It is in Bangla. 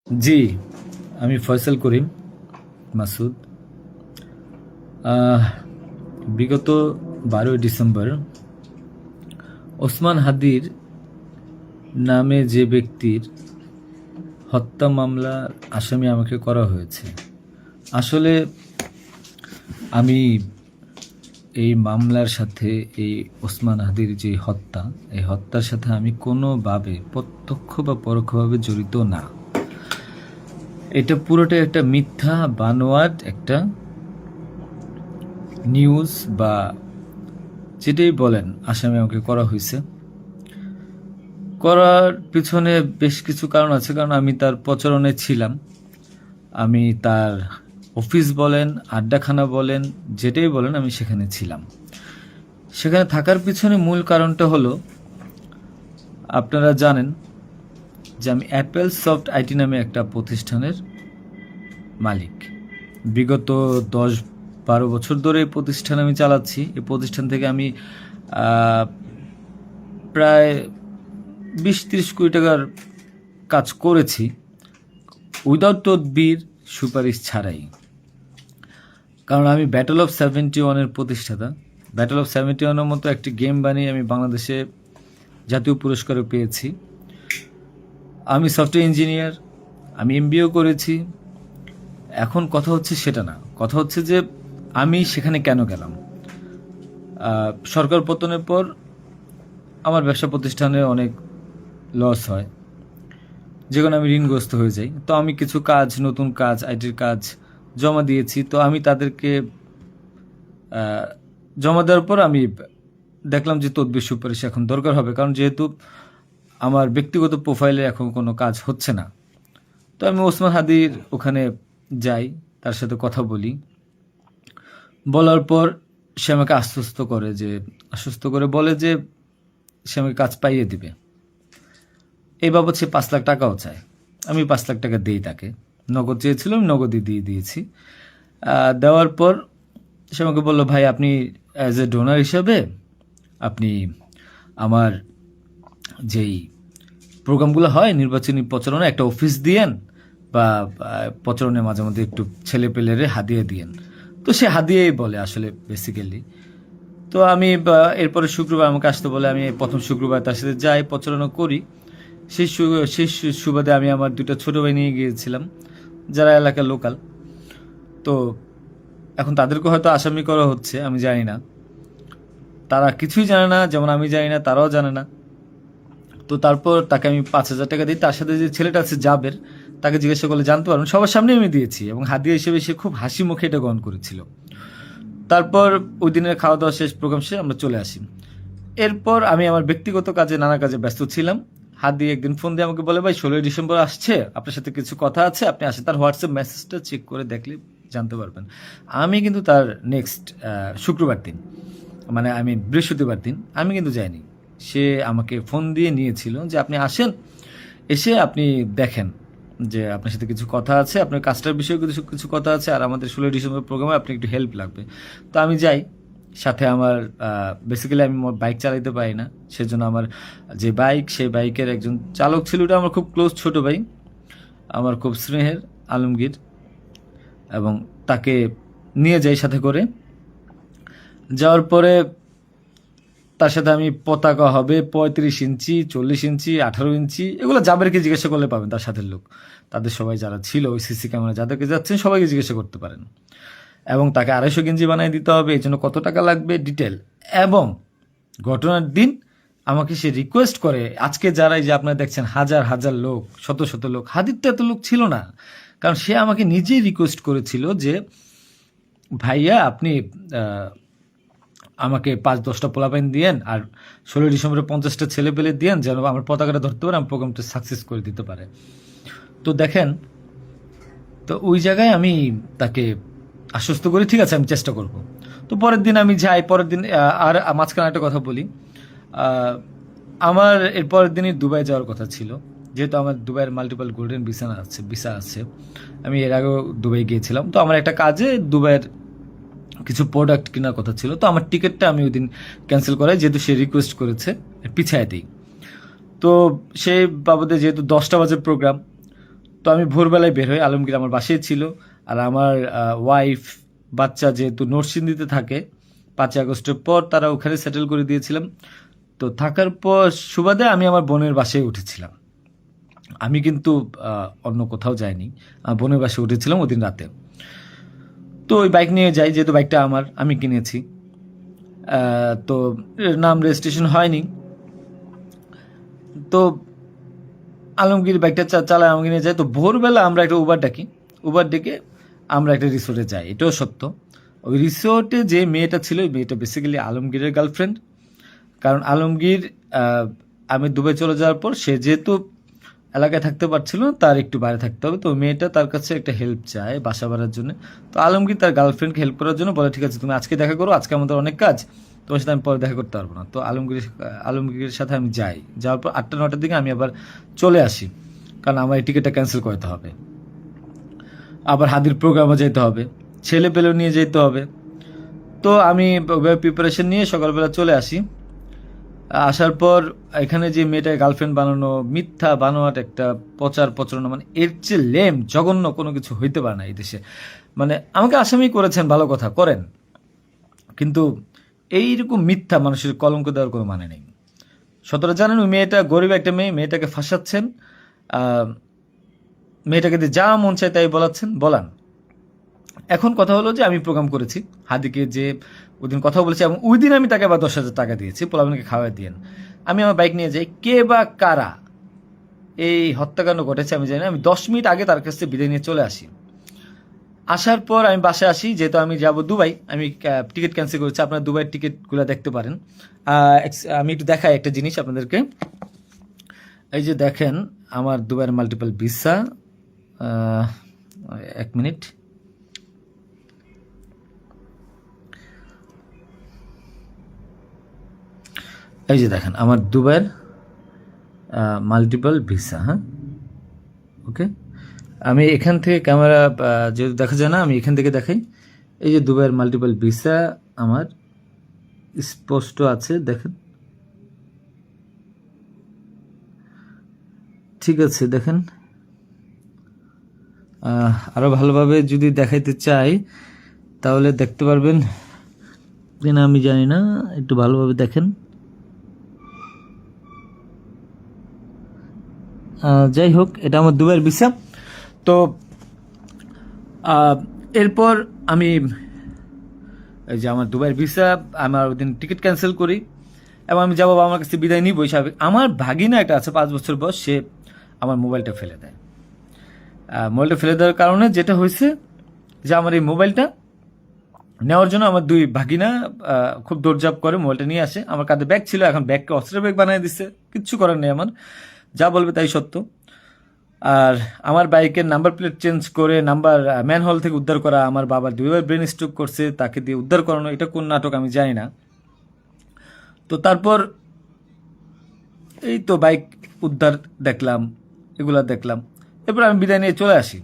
জি, আমি ফয়সাল করিম মাসুদ। আহ, বিগত 12ই ডিসেম্বর ওসমান হাদির নামে যে ব্যক্তির হত্যা মামলার আসামি আমাকে করা হয়েছে। আসলে আমি এই মামলার সাথে এই ওসমান হাদির যে হত্যা, এই হত্যার সাথে আমি কোনোভাবে প্রত্যক্ষ বা পরোক্ষভাবে জড়িত না। এটা পুরোটা একটা মিথ্যা বানোয়াট একটা নিউজ বা যেটাই বলেন আসামি আমাকে করা হয়েছে। করার পিছনে বেশ কিছু কারণ আছে, কারণ আমি তার প্রচারণে ছিলাম। আমি তার অফিস বলেন, আড্ডাখানা বলেন, যেটাই বলেন আমি সেখানে ছিলাম। সেখানে থাকার পিছনে মূল কারণটা হলো, আপনারা জানেন যে আমি অ্যাপেল সফট আইটি নামে একটা প্রতিষ্ঠানের মালিক। বিগত 10-12 বছর ধরে এই প্রতিষ্ঠান আমি চালাচ্ছি। এই প্রতিষ্ঠান থেকে আমি প্রায় 20-30 কোটি টাকার কাজ করেছি, উইদাউট তদবির, সুপারিশ ছাড়াই। কারণ আমি ব্যাটল অফ 71-এর প্রতিষ্ঠাতা। ব্যাটল অফ 71-এর মতো একটি গেম বানিয়ে আমি বাংলাদেশে জাতীয় পুরস্কারও পেয়েছি। আমি সফটওয়্যার ইঞ্জিনিয়ার, আমি এমবিএও করেছি। এখন কথা হচ্ছে সেটা না, কথা হচ্ছে যে আমি সেখানে কেন গেলাম। সরকার পতনের পর আমার ব্যবসা প্রতিষ্ঠানে অনেক লস হয়, যেখানে আমি ঋণগ্রস্ত হয়ে যাই। তো আমি কিছু কাজ, নতুন কাজ, আইটির কাজ জমা দিয়েছি। তো আমি তাদেরকে জমা দেওয়ার পর আমি দেখলাম যে তদবির সুপারিশ এখন দরকার হবে, কারণ যেহেতু আমার ব্যক্তিগত প্রোফাইলে এখন কোনো কাজ হচ্ছে না। তো আমি ওসমান হাদির ওখানে যাই, তার সাথে কথা বলি। বলার পর সে আমাকে আশ্বস্ত করে বলে যে সে আমাকে কাজ পাইয়ে দিবে। এই বাবদ সে 5 লাখ টাকাও চায়। আমি 5 লাখ টাকা দিই তাকে। নগদ চেয়েছিল, আমি নগদই দিয়ে দিয়েছি। দেওয়ার পর সে আমাকে বললো, ভাই আপনি অ্যাজ এ ডোনার হিসাবে আপনি আমার যেই প্রোগ্রামগুলো হয় নির্বাচনী প্রচারণা, একটা অফিস দিয়েন, বা প্রচারণে মাঝে মধ্যে একটু ছেলে পেলেরে হাদিয়ে দিয়েন। তো সে হাদিয়েই বলে আসলে বেসিক্যালি। তো আমি এরপরে শুক্রবার আমাকে আসতে বলে, আমি প্রথম শুক্রবার তার সাথে যাই, প্রচারণা করি। সেই সুবাদে আমি আমার 2টা ছোটো ভাই নিয়ে গিয়েছিলাম, যারা এলাকার লোকাল। তো এখন তাদেরকে হয়তো আসামি করা হচ্ছে, আমি জানি না। তারা কিছুই জানে না, যেমন আমি জানি না, তারাও জানে না। তো তারপর তাকে আমি 5,000 টাকা দিই। তার সাথে যে ছেলেটা আছে জাবের, তাকে জিজ্ঞাসা করলে জানতে পারবেন, সবার সামনে আমি দিয়েছি, এবং হাদিয়া হিসেবে সে খুব হাসি মুখে এটা গ্রহণ করেছিল। তারপর ওই দিনের খাওয়া দাওয়া শেষ, প্রোগ্রাম শেষ, আমরা চলে আসি। এরপর আমি আমার ব্যক্তিগত কাজে, নানা কাজে ব্যস্ত ছিলাম। হাদি একদিন ফোন দিয়ে আমাকে বলে, ভাই 16ই ডিসেম্বর আসছে, আপনার সাথে কিছু কথা আছে, আপনি আসেন। তার হোয়াটসঅ্যাপ মেসেজটা চেক করে দেখলে জানতে পারবেন। আমি কিন্তু তার নেক্সট শুক্রবার দিন, মানে আমি বৃহস্পতিবার দিন আমি কিন্তু যাইনি। সে আমাকে ফোন দিয়ে নিয়েছিল যে আপনি আসেন, এসে আপনি দেখেন যে আপনার সাথে কিছু কথা আছে, আপনার কাজটার বিষয়ে কিছু কিছু কথা আছে, আর আমাদের 16ই ডিসেম্বর প্রোগ্রামে আপনি একটু হেল্প লাগবে। তো আমি যাই। সাথে আমার বেসিক্যালি আমি বাইক চালাতে পারি না, সেজন্য আমার যে বাইক, সেই বাইকের একজন চালক ছিল, ওটা আমার খুব ক্লোজ ছোট ভাই, আমার খুব স্নেহের, আলমগীর। এবং তাকে নিয়ে যাই সাথে করে। যাওয়ার পরে তার সাথে আমি, পতাকা হবে 35 ইঞ্চি, 40 ইঞ্চি, 18 ইঞ্চি, এগুলো জাবেরকে জিজ্ঞাসা করলে পাবেন, তার সাথে লোক, তাদের সবাই যারা ছিল ওই সিসি ক্যামেরা যাদেরকে যাচ্ছেন সবাইকে জিজ্ঞাসা করতে পারেন। এবং তাকে 250 গেঞ্জি বানিয়ে দিতে হবে, এই জন্য কত টাকা লাগবে ডিটেল। এবং ঘটনার দিন আমাকে সে রিকোয়েস্ট করে, আজকে যারাই যে আপনারা দেখছেন হাজার হাজার লোক, শত শত লোক, হাদির তো এত লোক ছিল না, কারণ সে আমাকে নিজেই রিকোয়েস্ট করেছিল যে ভাইয়া আপনি আমাকে 5-10টা পোলাপাইন দিয়েন, আর 16ই ডিসেম্বরে 50টা ছেলে পেলে দিয়েন, যেন আমার পতাকাটা ধরতে পারে, আমার প্রোগ্রামটা সাকসেস করে দিতে পারে। তো দেখেন, তো ওই জায়গায় আমি তাকে আশ্বস্ত করি, ঠিক আছে আমি চেষ্টা করব। তো পরের দিন আমি যাই। পরের দিন আর মাঝখানে একটা কথা বলি, আমার এর পরের দিনই দুবাই যাওয়ার কথা ছিল, যেহেতু আমার দুবাইয়ের মাল্টিপল গোল্ডেন ভিসা আছে। আমি এর আগেও দুবাই গিয়েছিলাম। তো আমার একটা কাজে দুবাইয়ের কিছু প্রোডাক্ট কেনার কথা ছিল। তো আমার টিকিটটা আমি ওই দিন ক্যান্সেল করাই, যেহেতু সে রিকোয়েস্ট করেছে, পিছায় দিই। তো সেই বাবদে যেহেতু 10টা বাজে প্রোগ্রাম, তো আমি ভোরবেলায় বের হই, আলমগীর আমার বাসায় ছিল। আর আমার ওয়াইফ, বাচ্চা যেহেতু নরসিংদীতে থাকে, 5ই আগস্টের পর তারা ওখানে সেটেল করে দিয়েছিলাম। তো থাকার পর সুবাদে আমি আমার বোনের বাসায় উঠেছিলাম। আমি কিন্তু অন্য কোথাও যাইনি, বোনের বাসায় উঠেছিলাম ওদিন রাতে। তো ওই বাইক নিয়ে যাই, যেহেতু বাইকটা আমি কিনেছি। তো নাম রেজিস্ট্রেশন হয়নি। তো আলমগীর বাইকটা চালায় আমাকে নিয়ে যায়। তো ভোরবেলা আমরা একটা উবার ডেকে আমরা একটা রিসোর্টে যাই, এটাও সত্য। ওই রিসোর্টে যে মেয়েটা ছিল, ওই মেয়েটা বেসিক্যালি আলমগীরের গার্লফ্রেন্ড। কারণ আলমগীর আমি দুবাই চলে যাওয়ার পর সে যেহেতু এলাকায় থাকতে পারছিল না, তার একটু বাইরে থাকতে হবে। তো মেয়েটা তার কাছে একটা হেল্প চায় বাসা ভাড়ার জন্য। তো আলমগীর তার গার্লফ্রেন্ডকে হেল্প করার জন্য বলে, ঠিক আছে তুমি আজকে দেখা করো, আজকে আমাদের অনেক কাজ, তোমার সাথে আমি পরে দেখা করতে পারবো না। তো আলমগীরের সাথে আমি যাই, যাওয়ার পর 8টা 9টার দিকে আমি আবার চলে আসি, কারণ আমার এই টিকিটটা ক্যান্সেল করতে হবে। আবার হাদির প্রোগ্রামে যেতে হবে, ছেলে পেলেও নিয়ে যেতে হবে। তো আমি প্রিপারেশন নিয়ে সকালবেলা চলে আসি। আসার পর এখানে যে মেয়েটার গার্লফ্রেন্ড বানানো, মিথ্যা বানোয়াট একটা প্রচারণা, মানে এর চেয়ে জঘন্য কোনো কিছু হইতে পারে না এই দেশে। মানে আমাকে আসামি করেছেন, ভালো কথা করেন, কিন্তু এইরকম মিথ্যা মানুষের কলঙ্ক দেওয়ার কোনো মানে নেই। সতরা জানেন ওই মেয়েটা গরিব একটা মেয়ে, মেয়েটাকে ফাঁসাচ্ছেন, মেয়েটাকে দিয়ে যা মন চায় তাই বলান। এখন কথা হলো যে আমি প্রোগ্রাম করেছি, হাদিকে যে ওই দিন কথা বলেছি, এবং ওই দিন আমি তাকে আবার 10,000 টাকা দিয়েছি, পোলাপানকে খাওয়াই দিয়েন। আমি আমার বাইক নিয়ে যাই, কে বা কারা এই হত্যাকাণ্ড ঘটেছে আমি জানি না। আমি 10 মিনিট আগে তার কাছ থেকে বিদায় নিয়ে চলে আসি। আসার পর আমি বাসায় আসি, যেহেতু আমি যাব দুবাই, আমি টিকিট ক্যান্সেল করেছি। আপনারা দুবাইয়ের টিকিটগুলো দেখতে পারেন। আমি একটু দেখাই একটা জিনিস আপনাদেরকে। এই যে দেখেন আমার দুবাইয়ের মাল্টিপল ভিসা। 1 মিনিট। এই যে দেখেন আমার দুবাইয়ের মাল্টিপল ভিসা। হ্যাঁ, ওকে। আমি এখান থেকে ক্যামেরা যেহেতু দেখা যায় না, আমি এখান থেকে দেখাই। এই যে দুবাইয়ের মাল্টিপল ভিসা আমার স্পষ্ট আছে, দেখেন। ঠিক আছে, দেখেন। আরও ভালোভাবে যদি দেখাইতে চাই তাহলে দেখতে পারবেন কিনা আমি জানি না, একটু ভালোভাবে দেখেন। যাই হোক, এটা আমার দুবাইয়ের ভিসা। তো এরপর আমি এই যে আমার দুবাইয়ের ভিসা, আমার ওই দিন টিকিট ক্যান্সেল করি এবং আমি যাবো আমার কাছে বিদায় নিবই স্বাভাবিক। আমার ভাগিনা একটা আছে 5 বছর বয়স, সে আমার মোবাইলটা ফেলে দেয়। মোবাইলটা ফেলে দেওয়ার কারণে যেটা হয়েছে যে আমার এই মোবাইলটা নেওয়ার জন্য আমার 2 ভাগিনা খুব দৌড়ঝাঁপ করে মোবাইলটা নিয়ে আসে। আমার কাঁধে ব্যাগ ছিল, এখন ব্যাগকে অস্ত্রের ব্যাগ বানিয়ে দিচ্ছে, কিচ্ছু করার নেই আমার, যা বলবে তাই সত্য। আর আমার বাইকের নাম্বার প্লেট চেঞ্জ করে নাম্বার ম্যানহোল থেকে উদ্ধার করা, আমার বাবার 2বার ব্রেন স্ট্রোক করছে, তাকে দিয়ে উদ্ধার করানো, এটা কোন নাটক আমি জানি না। তো তারপর এই তো বাইক উদ্ধার দেখলাম, এগুলা দেখলাম। এরপর আমি বিদায় নিয়ে চলে আসি।